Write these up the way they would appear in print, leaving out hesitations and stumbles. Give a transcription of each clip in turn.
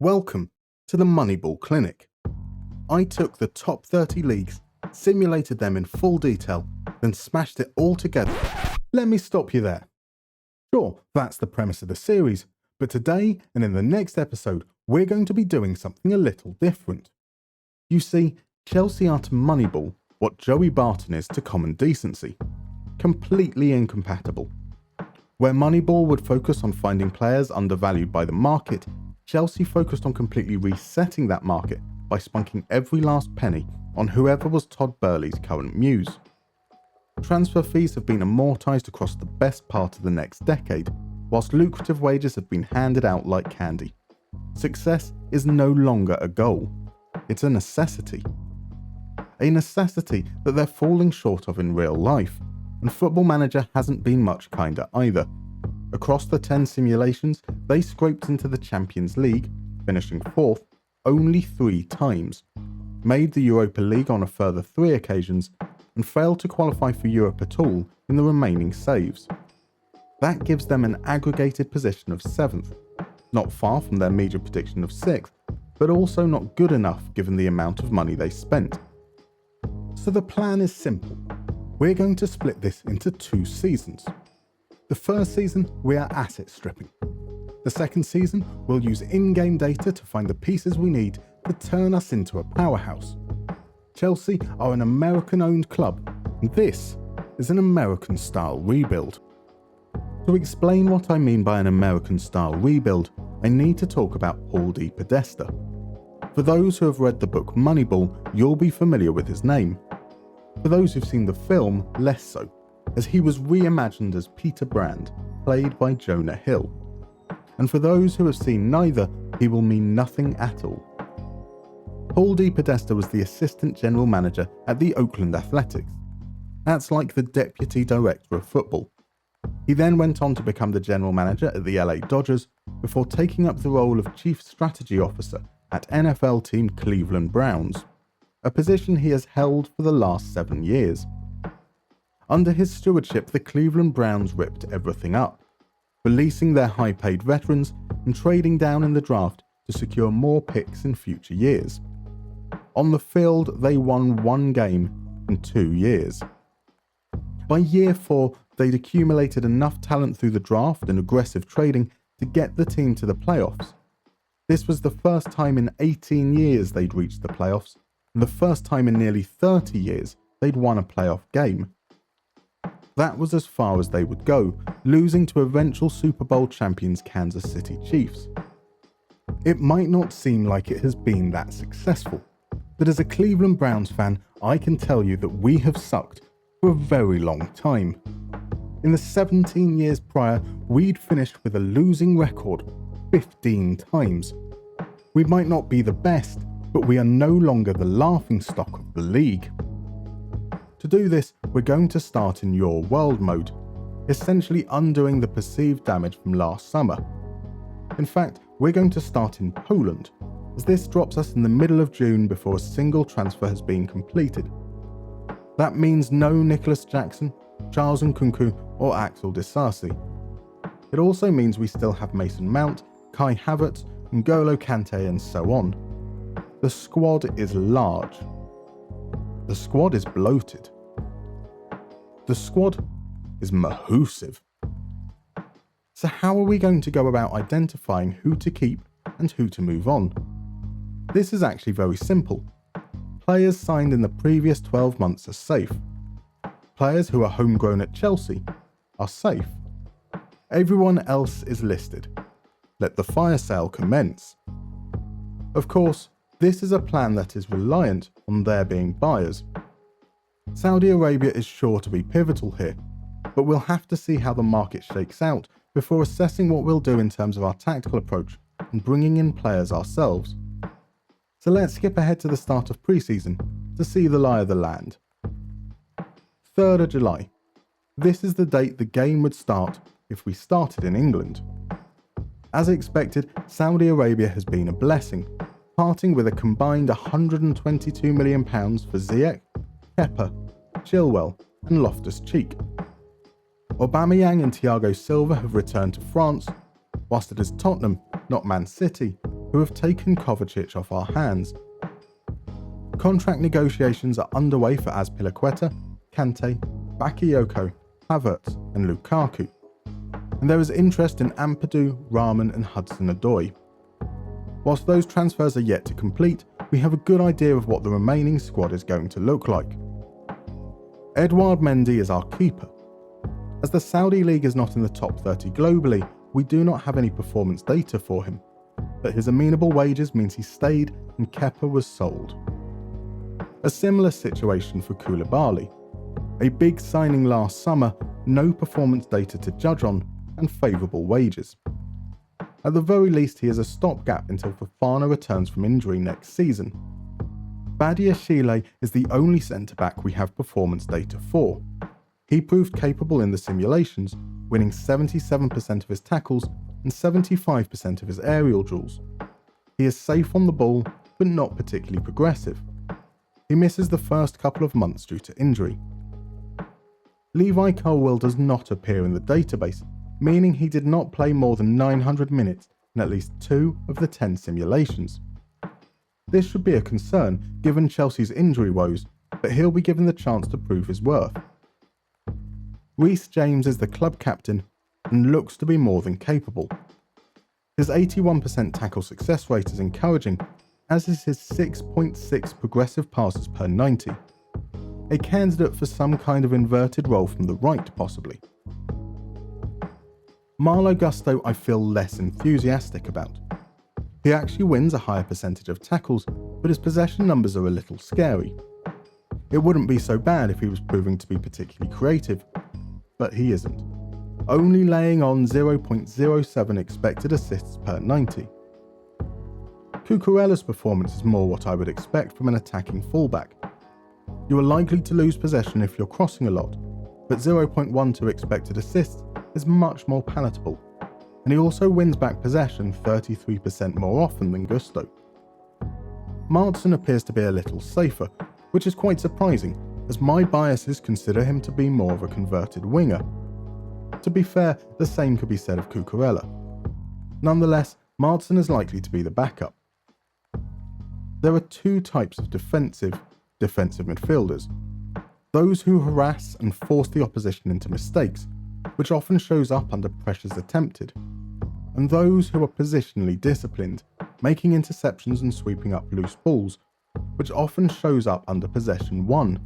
Welcome to the Moneyball Clinic. I took the top 30 leagues, simulated them in full detail, then smashed it all together. Let me stop you there. Sure, that's the premise of the series, but today and in the next episode, we're going to be doing something a little different. You see, Chelsea are to Moneyball what Joey Barton is to common decency. Completely incompatible. Where Moneyball would focus on finding players undervalued by the market, Chelsea focused on completely resetting that market by spunking every last penny on whoever was Todd Boehly's current muse. Transfer fees have been amortised across the best part of the next decade, whilst lucrative wages have been handed out like candy. Success is no longer a goal, it's a necessity. A necessity that they're falling short of in real life, and Football Manager hasn't been much kinder either. Across the 10 simulations, they scraped into the Champions League, finishing 4th, only 3 times, made the Europa League on a further 3 occasions, and failed to qualify for Europe at all in the remaining saves. That gives them an aggregated position of 7th, not far from their media prediction of 6th, but also not good enough given the amount of money they spent. So the plan is simple. We're going to split this into 2 seasons. The first season, we are asset stripping. The second season, we'll use in-game data to find the pieces we need to turn us into a powerhouse. Chelsea are an American-owned club, and this is an American-style rebuild. To explain what I mean by an American-style rebuild, I need to talk about Paul D. Podesta. For those who have read the book Moneyball, you'll be familiar with his name. For those who've seen the film, less so, as he was reimagined as Peter Brand, played by Jonah Hill. And for those who have seen neither, he will mean nothing at all. Paul D. Podesta was the assistant general manager at the Oakland Athletics. That's like the deputy director of football. He then went on to become the general manager at the LA Dodgers before taking up the role of chief strategy officer at NFL team Cleveland Browns, a position he has held for the last 7 years. Under his stewardship, the Cleveland Browns ripped everything up, releasing their high-paid veterans and trading down in the draft to secure more picks in future years. On the field, they won 1 game in 2 years. By year 4, they'd accumulated enough talent through the draft and aggressive trading to get the team to the playoffs. This was the first time in 18 years they'd reached the playoffs, and the first time in nearly 30 years they'd won a playoff game. That was as far as they would go, losing to eventual Super Bowl champions Kansas City Chiefs. It might not seem like it has been that successful, but as a Cleveland Browns fan, I can tell you that we have sucked for a very long time. In the 17 years prior, we'd finished with a losing record 15 times. We might not be the best, but we are no longer the laughingstock of the league. To do this, we're going to start in Your World mode, essentially undoing the perceived damage from last summer. In fact, we're going to start in Poland, as this drops us in the middle of June before a single transfer has been completed. That means no Nicholas Jackson, Charles Nkunku or Axel Disasi. It also means we still have Mason Mount, Kai Havertz, N'Golo Kante and so on. The squad is large. The squad is bloated. The squad is mahoosive. So how are we going to go about identifying who to keep and who to move on? This is actually very simple. Players signed in the previous 12 months are safe. Players who are homegrown at Chelsea are safe. Everyone else is listed. Let the fire sale commence. Of course, this is a plan that is reliant on there being buyers. Saudi Arabia is sure to be pivotal here, but we'll have to see how the market shakes out before assessing what we'll do in terms of our tactical approach and bringing in players ourselves. So let's skip ahead to the start of pre-season to see the lie of the land. 3rd of July. This is the date the game would start if we started in England. As expected, Saudi Arabia has been a blessing, parting with a combined £122 million for Ziyech, Kepa, Chilwell and Loftus-Cheek. Aubameyang and Thiago Silva have returned to France, whilst it is Tottenham, not Man City, who have taken Kovacic off our hands. Contract negotiations are underway for Azpilicueta, Kante, Bakayoko, Havertz and Lukaku. And there is interest in Ampadu, Rahman and Hudson-Odoi. Whilst those transfers are yet to complete, we have a good idea of what the remaining squad is going to look like. Edouard Mendy is our keeper. As the Saudi League is not in the top 30 globally, we do not have any performance data for him, but his amenable wages means he stayed and Kepa was sold. A similar situation for Koulibaly. A big signing last summer, no performance data to judge on, and favourable wages. At the very least, he is a stopgap until Fofana returns from injury next season. Badiashile is the only centre-back we have performance data for. He proved capable in the simulations, winning 77% of his tackles and 75% of his aerial duels. He is safe on the ball, but not particularly progressive. He misses the first couple of months due to injury. Levi Colwill does not appear in the database, meaning he did not play more than 900 minutes in at least 2 of the 10 simulations. This should be a concern given Chelsea's injury woes, but he'll be given the chance to prove his worth. Reece James is the club captain and looks to be more than capable. His 81% tackle success rate is encouraging, as is his 6.6 progressive passes per 90. A candidate for some kind of inverted role from the right, possibly. Malo Gusto I feel less enthusiastic about. He actually wins a higher percentage of tackles, but his possession numbers are a little scary. It wouldn't be so bad if he was proving to be particularly creative, but he isn't. Only laying on 0.07 expected assists per 90. Cucurella's performance is more what I would expect from an attacking fullback. You are likely to lose possession if you're crossing a lot, but 0.12 expected assists is much more palatable, and he also wins back possession 33% more often than Gusto. Martson appears to be a little safer, which is quite surprising, as my biases consider him to be more of a converted winger. To be fair, the same could be said of Cucurella. Nonetheless, Martson is likely to be the backup. There are 2 types of defensive midfielders. Those who harass and force the opposition into mistakes, which often shows up under pressures attempted, and those who are positionally disciplined, making interceptions and sweeping up loose balls, which often shows up under possession won.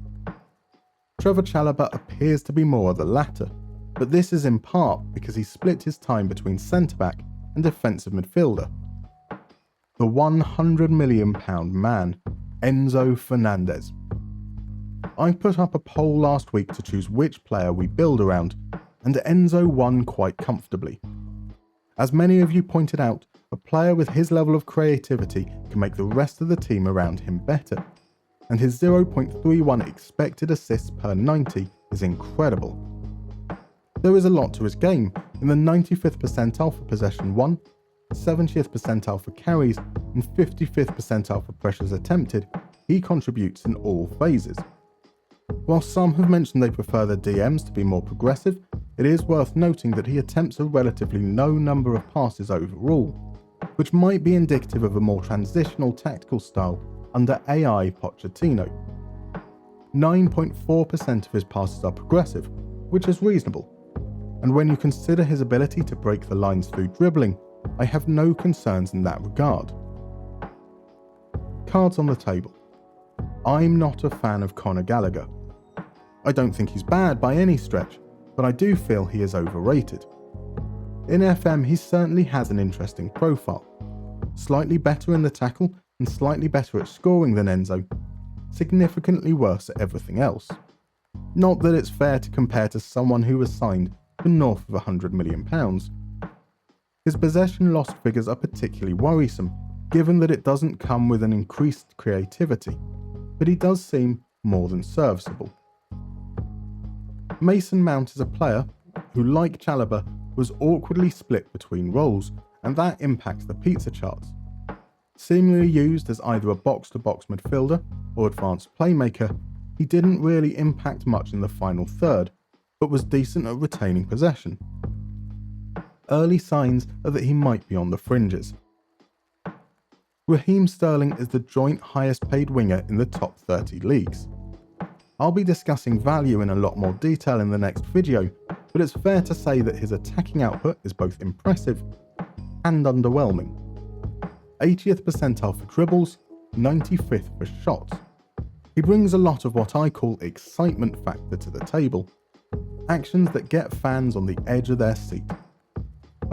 Trevor Chalobah appears to be more of the latter, but this is in part because he split his time between centre-back and defensive midfielder. The £100 million man, Enzo Fernandez. I put up a poll last week to choose which player we build around, and Enzo won quite comfortably. As many of you pointed out, a player with his level of creativity can make the rest of the team around him better, and his 0.31 expected assists per 90 is incredible. There is a lot to his game. In the 95th percentile for possession won, 70th percentile for carries, and 55th percentile for pressures attempted, he contributes in all phases. While some have mentioned they prefer their DMs to be more progressive, it is worth noting that he attempts a relatively low number of passes overall, which might be indicative of a more transitional tactical style under AI Pochettino. 9.4% of his passes are progressive, which is reasonable, and when you consider his ability to break the lines through dribbling, I have no concerns in that regard. Cards on the table. I'm not a fan of Conor Gallagher. I don't think he's bad by any stretch, but I do feel he is overrated. In FM, he certainly has an interesting profile. Slightly better in the tackle and slightly better at scoring than Enzo, significantly worse at everything else. Not that it's fair to compare to someone who was signed for north of £100 million. His possession lost figures are particularly worrisome, given that it doesn't come with an increased creativity, but he does seem more than serviceable. Mason Mount is a player who, like Chalobah, was awkwardly split between roles, and that impacts the pizza charts. Seemingly used as either a box-to-box midfielder or advanced playmaker, he didn't really impact much in the final third, but was decent at retaining possession. Early signs are that he might be on the fringes. Raheem Sterling is the joint highest paid winger in the top 30 leagues. I'll be discussing value in a lot more detail in the next video, but it's fair to say that his attacking output is both impressive and underwhelming. 80th percentile for dribbles, 95th for shots. He brings a lot of what I call excitement factor to the table, actions that get fans on the edge of their seat.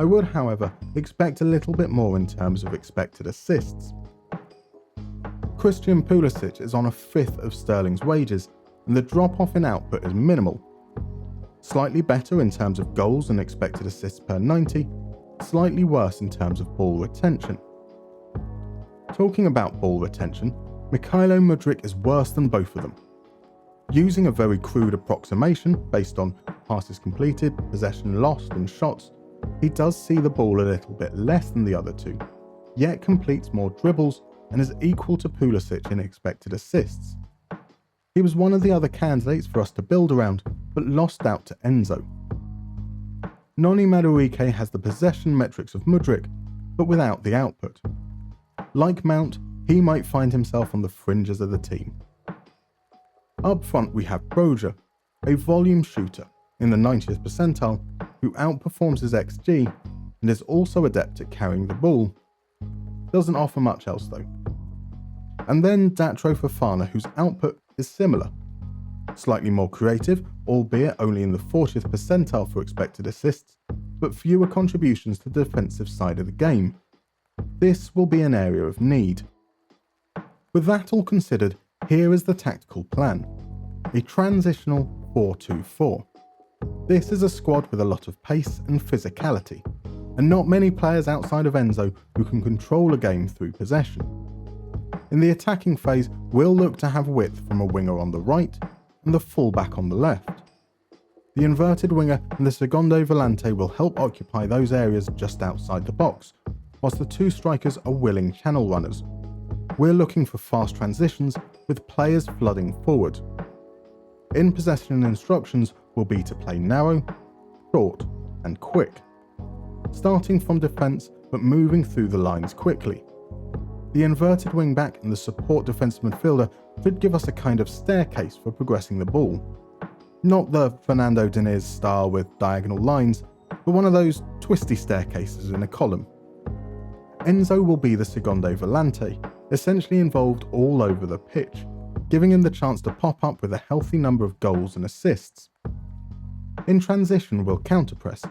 I would, however, expect a little bit more in terms of expected assists. Christian Pulisic is on a fifth of Sterling's wages, and the drop-off in output is minimal. Slightly better in terms of goals and expected assists per 90, slightly worse in terms of ball retention. Talking about ball retention, Mykhailo Mudryk is worse than both of them. Using a very crude approximation based on passes completed, possession lost and shots, he does see the ball a little bit less than the other two, yet completes more dribbles and is equal to Pulisic in expected assists. He was one of the other candidates for us to build around, but lost out to Enzo. Noni Madueke has the possession metrics of Mudryk, but without the output. Like Mount, he might find himself on the fringes of the team. Up front we have Broja, a volume shooter in the 90th percentile who outperforms his XG and is also adept at carrying the ball. Doesn't offer much else though. And then Datro Fofana, whose output is similar. Slightly more creative, albeit only in the 40th percentile for expected assists, but fewer contributions to the defensive side of the game. This will be an area of need. With that all considered, here is the tactical plan. A transitional 4-2-4. This is a squad with a lot of pace and physicality, and not many players outside of Enzo who can control a game through possession. In the attacking phase, we'll look to have width from a winger on the right and the fullback on the left. The inverted winger and the secondo volante will help occupy those areas just outside the box, whilst the two strikers are willing channel runners. We're looking for fast transitions with players flooding forward. In possession instructions will be to play narrow, short and quick, starting from defence but moving through the lines quickly. The inverted wing-back and the support defensive midfielder should give us a kind of staircase for progressing the ball. Not the Fernando Diniz style with diagonal lines, but one of those twisty staircases in a column. Enzo will be the secondo volante, essentially involved all over the pitch, giving him the chance to pop up with a healthy number of goals and assists. In transition, we'll counter-press.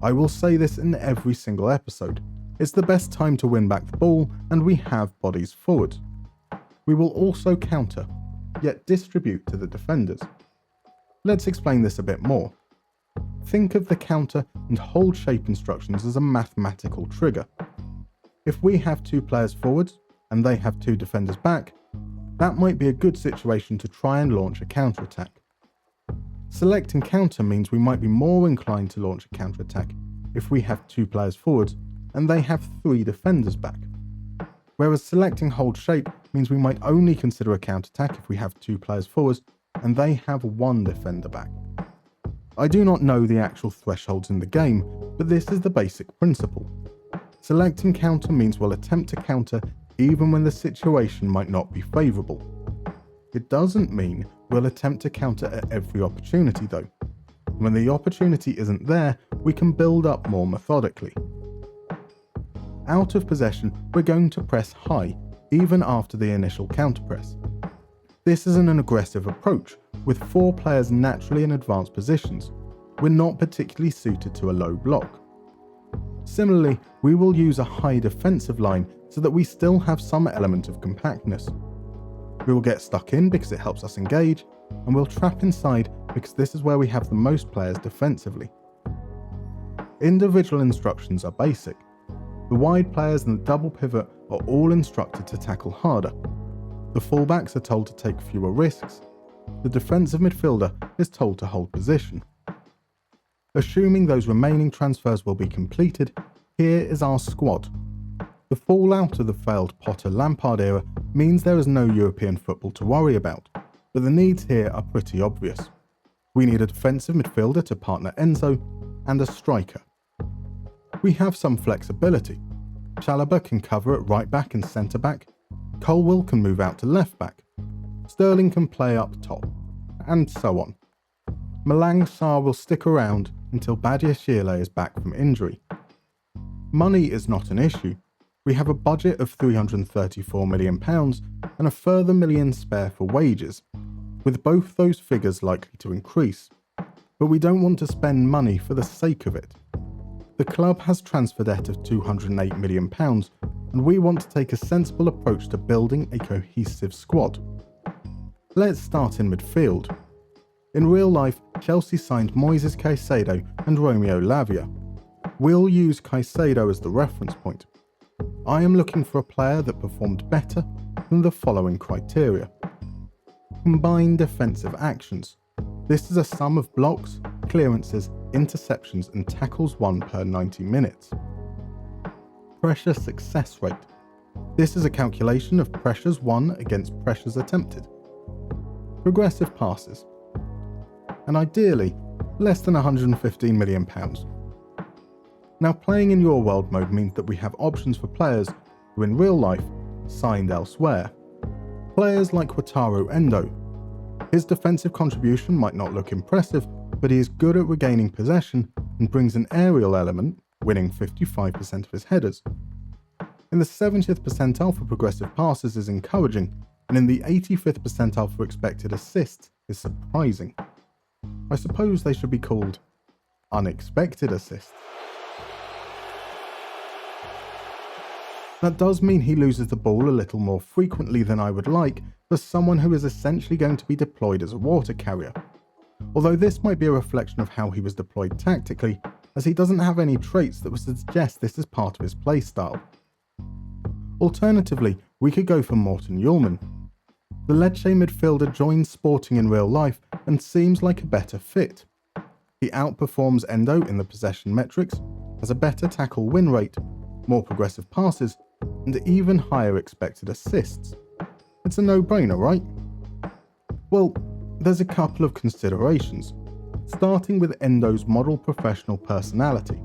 I will say this in every single episode. It's the best time to win back the ball, and we have bodies forward. We will also counter, yet distribute to the defenders. Let's explain this a bit more. Think of the counter and hold shape instructions as a mathematical trigger. If we have two players forwards, and they have two defenders back, that might be a good situation to try and launch a counter-attack. Selecting counter means we might be more inclined to launch a counter-attack if we have two players forwards and they have three defenders back. Whereas selecting hold shape means we might only consider a counter-attack if we have two players forwards and they have one defender back. I do not know the actual thresholds in the game, but this is the basic principle. Selecting counter means we'll attempt to counter even when the situation might not be favourable. It doesn't mean we'll attempt to counter at every opportunity though. When the opportunity isn't there, we can build up more methodically. Out of possession, we're going to press high, even after the initial counter press. This is an aggressive approach, with four players naturally in advanced positions. We're not particularly suited to a low block. Similarly, we will use a high defensive line so that we still have some element of compactness. We will get stuck in because it helps us engage, and we'll trap inside because this is where we have the most players defensively. Individual instructions are basic. The wide players and the double pivot are all instructed to tackle harder. The fullbacks are told to take fewer risks. The defensive midfielder is told to hold position. Assuming those remaining transfers will be completed, here is our squad. The fallout of the failed Potter-Lampard era means there is no European football to worry about, but the needs here are pretty obvious. We need a defensive midfielder to partner Enzo, and a striker. We have some flexibility. Chalobah can cover at right back and centre back, Colwill can move out to left back, Sterling can play up top, and so on. Malang Sarr will stick around until Badiashile is back from injury. Money is not an issue. We have a budget of £334 million and a further million spare for wages, with both those figures likely to increase. But we don't want to spend money for the sake of it. The club has transfer debt of £208 million, and we want to take a sensible approach to building a cohesive squad. Let's start in midfield. In real life, Chelsea signed Moises Caicedo and Romeo Lavia. We'll use Caicedo as the reference point. I am looking for a player that performed better than the following criteria. Combined defensive actions. This is a sum of blocks, clearances, interceptions and tackles won per 90 minutes. Pressure success rate. This is a calculation of pressures won against pressures attempted. Progressive passes. And ideally, less than £115 million. Now, playing in your world mode means that we have options for players who in real life signed elsewhere. Players like Wataru Endo. His defensive contribution might not look impressive, but he is good at regaining possession and brings an aerial element, winning 55% of his headers. In the 70th percentile for progressive passes is encouraging, and in the 85th percentile for expected assists is surprising. I suppose they should be called unexpected assists. That does mean he loses the ball a little more frequently than I would like for someone who is essentially going to be deployed as a water carrier. Although this might be a reflection of how he was deployed tactically, as he doesn't have any traits that would suggest this is part of his playstyle. Alternatively, we could go for Morten Hjulmand. The Lecce midfielder joins Sporting in real life and seems like a better fit. He outperforms Endo in the possession metrics, has a better tackle win rate, more progressive passes, and even higher expected assists. It's a no-brainer, right? Well, there's a couple of considerations, starting with Endo's model professional personality.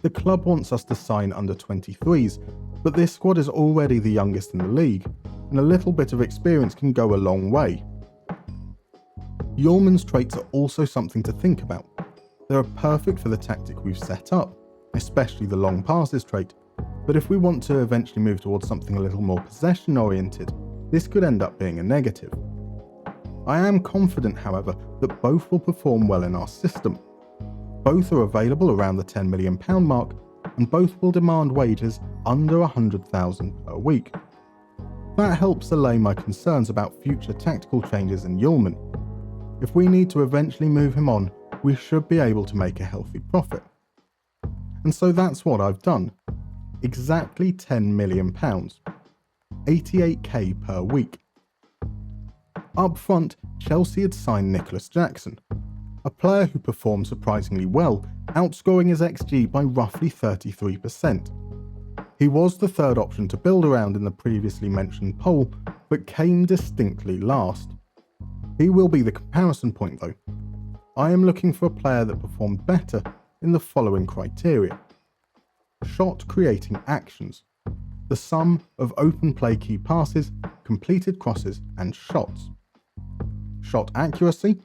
The club wants us to sign under 23s, but this squad is already the youngest in the league, and a little bit of experience can go a long way. Hjulmand's traits are also something to think about. They are perfect for the tactic we've set up, especially the long passes trait, but if we want to eventually move towards something a little more possession oriented, this could end up being a negative. I am confident, however, that both will perform well in our system. Both are available around the £10 million mark, and both will demand wages under £100,000 per week. That helps allay my concerns about future tactical changes in Hjulmand. If we need to eventually move him on, we should be able to make a healthy profit. And so that's what I've done. Exactly £10 million. 88k per week. Up front, Chelsea had signed Nicholas Jackson, a player who performed surprisingly well, outscoring his XG by roughly 33%. He was the third option to build around in the previously mentioned poll, but came distinctly last. He will be the comparison point though. I am looking for a player that performed better in the following criteria. Shot creating actions. The sum of open play key passes, completed crosses and shots. Shot accuracy.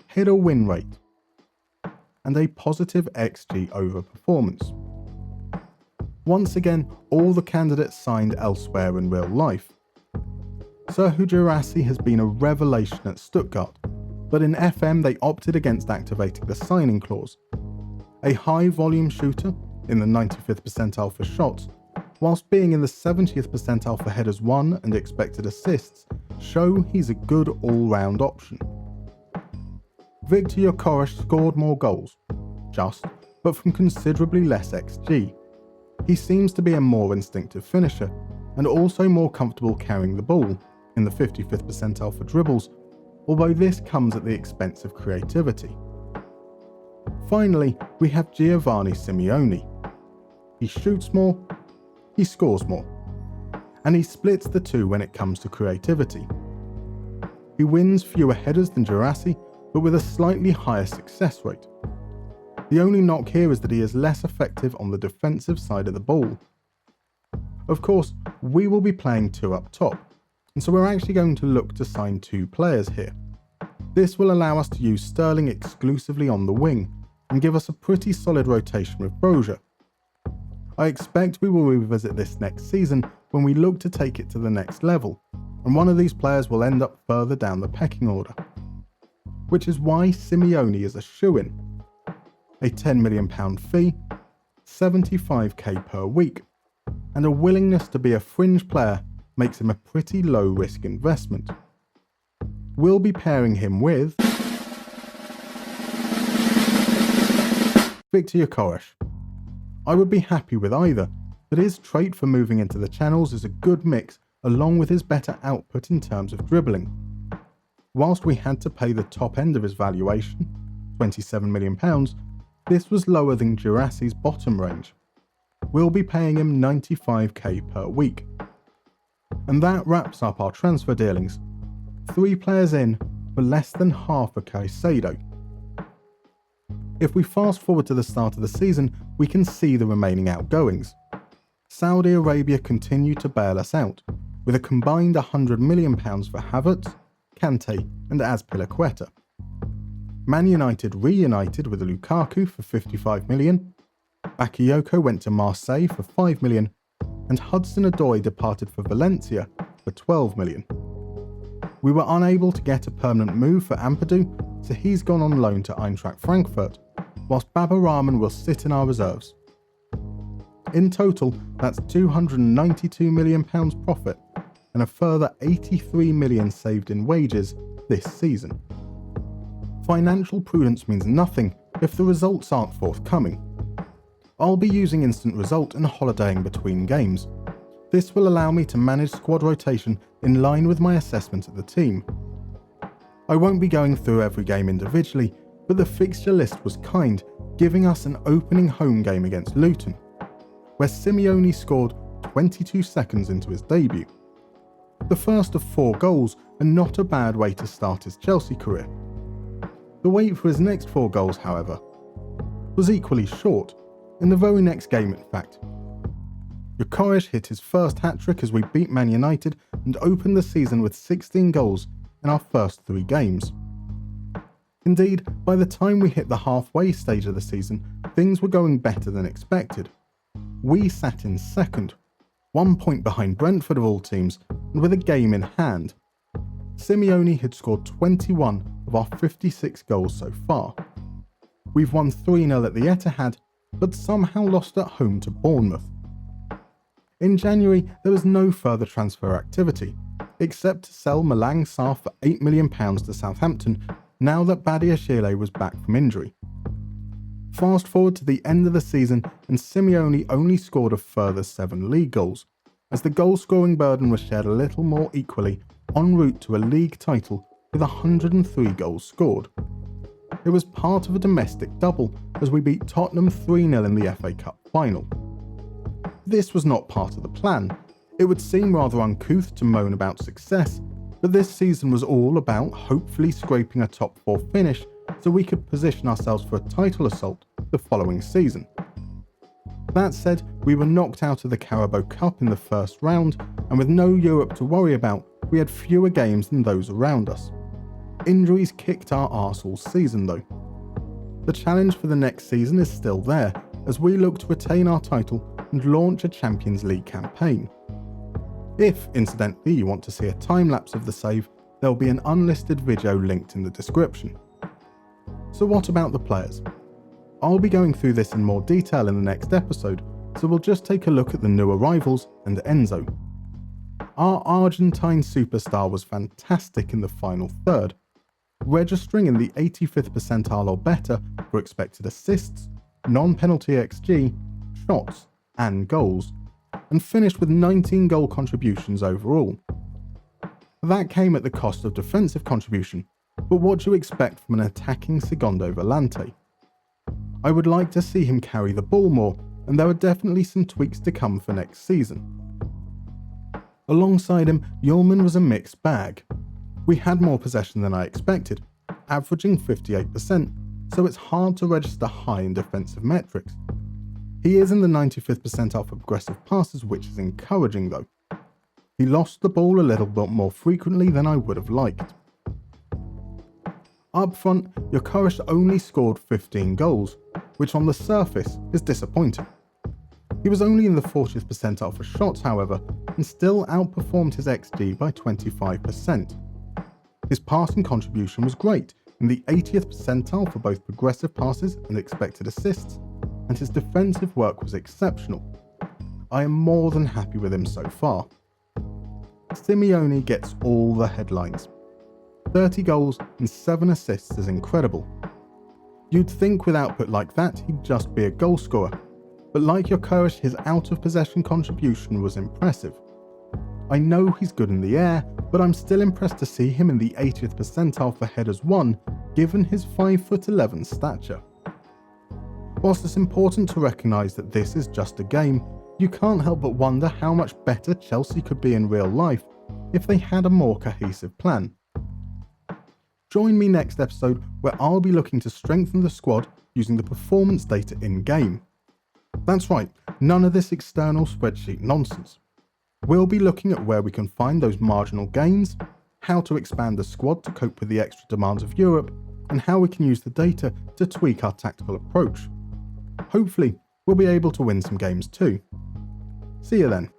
Header win rate. And a positive XG over performance. Once again, all the candidates signed elsewhere in real life. Serhou Guirassy has been a revelation at Stuttgart, but in FM they opted against activating the signing clause. A high volume shooter in the 95th percentile for shots, whilst being in the 70th percentile for headers won and expected assists, show he's a good all-round option. Viktor Gyökeres scored more goals, just, but from considerably less XG. He seems to be a more instinctive finisher, and also more comfortable carrying the ball, in the 55th percentile for dribbles, although this comes at the expense of creativity. Finally, we have Giovanni Simeone. He shoots more, he scores more, and he splits the two when it comes to creativity. He wins fewer headers than Guirassy, but with a slightly higher success rate. The The only knock here is that he is less effective on the defensive side of the ball. Of course, we will be playing 2 up top, and so we're actually going to look to sign 2 players here. This will allow us to use Sterling exclusively on the wing, and give us a pretty solid rotation with Brozier. I expect we will revisit this next season when we look to take it to the next level, and one of these players will end up further down the pecking order. Which is why Simeone is a shoo-in. A £10 million fee, 75k per week, and a willingness to be a fringe player makes him a pretty low-risk investment. We'll be pairing him with Viktor Gyökeres. I would be happy with either, but his trait for moving into the channels is a good mix along with his better output in terms of dribbling. Whilst we had to pay the top end of his valuation, £27 million, this was lower than Guirassi's bottom range. We'll be paying him 95k per week. And that wraps up our transfer dealings. 3 players in for less than half a Caicedo. If we fast forward to the start of the season, we can see the remaining outgoings. Saudi Arabia continue to bail us out, with a combined £100 million for Havertz, Kante and Azpilicueta. Man United reunited with Lukaku for £55 million, Bakayoko went to Marseille for £5 million, and Hudson-Odoi departed for Valencia for £12 million. We were unable to get a permanent move for Ampadu, so he's gone on loan to Eintracht Frankfurt, whilst Baba Rahman will sit in our reserves. In total, that's £292 million profit, and a further £83 million saved in wages this season. Financial prudence means nothing if the results aren't forthcoming. I'll be using instant result and holidaying between games. This will allow me to manage squad rotation in line with my assessment of the team. I won't be going through every game individually, but the fixture list was kind, giving us an opening home game against Luton, where Simeone scored 22 seconds into his debut. The first of 4 goals, and not a bad way to start his Chelsea career. The wait for his next 4 goals, however, was equally short, in the very next game in fact. Gyökeres hit his first hat-trick as we beat Man United and opened the season with 16 goals in our first 3 games. Indeed, by the time we hit the halfway stage of the season, things were going better than expected. We sat in second, 1 point behind Brentford of all teams, and with a game in hand. Simeone had scored 21 of our 56 goals so far. We've won 3-0 at the Etihad, but somehow lost at home to Bournemouth. In January, there was no further transfer activity, except to sell Malang Sarr for £8 million to Southampton, now that Badiashile was back from injury. Fast forward to the end of the season, and Simeone only scored a further 7 league goals, as the goal-scoring burden was shared a little more equally en route to a league title with 103 goals scored. It was part of a domestic double as we beat Tottenham 3-0 in the FA Cup final. This was not part of the plan. It would seem rather uncouth to moan about success, but this season was all about hopefully scraping a top 4 finish so we could position ourselves for a title assault the following season. That said, we were knocked out of the Carabao Cup in the first round, and with no Europe to worry about, we had fewer games than those around us. Injuries kicked our arse all season though. The challenge for the next season is still there, as we look to retain our title and launch a Champions League campaign. If, incidentally, you want to see a time-lapse of the save, there'll be an unlisted video linked in the description. So what about the players? I'll be going through this in more detail in the next episode, so we'll just take a look at the new arrivals and Enzo. Our Argentine superstar was fantastic in the final third, registering in the 85th percentile or better for expected assists, non-penalty XG, shots and goals, and finished with 19 goal contributions overall. That came at the cost of defensive contribution, but what do you expect from an attacking Segundo Volante? I would like to see him carry the ball more, and there are definitely some tweaks to come for next season. Alongside him, Yulman was a mixed bag. We had more possession than I expected, averaging 58%, so it's hard to register high in defensive metrics. He is in the 95th percentile for progressive passes, which is encouraging though. He lost the ball a little bit more frequently than I would have liked. Up front, Gyökeres only scored 15 goals, which on the surface is disappointing. He was only in the 40th percentile for shots, however, and still outperformed his XG by 25%. His passing contribution was great, in the 80th percentile for both progressive passes and expected assists, and his defensive work was exceptional. I am more than happy with him so far. Simeone gets all the headlines. 30 goals and 7 assists is incredible. You'd think with output like that he'd just be a goal scorer, but like Gyökeres, his out-of-possession contribution was impressive. I know he's good in the air, but I'm still impressed to see him in the 80th percentile for headers won, given his 5'11" stature. Whilst it's important to recognise that this is just a game, you can't help but wonder how much better Chelsea could be in real life if they had a more cohesive plan. Join me next episode where I'll be looking to strengthen the squad using the performance data in-game. That's right, none of this external spreadsheet nonsense. We'll be looking at where we can find those marginal gains, how to expand the squad to cope with the extra demands of Europe, and how we can use the data to tweak our tactical approach. Hopefully, we'll be able to win some games too. See you then.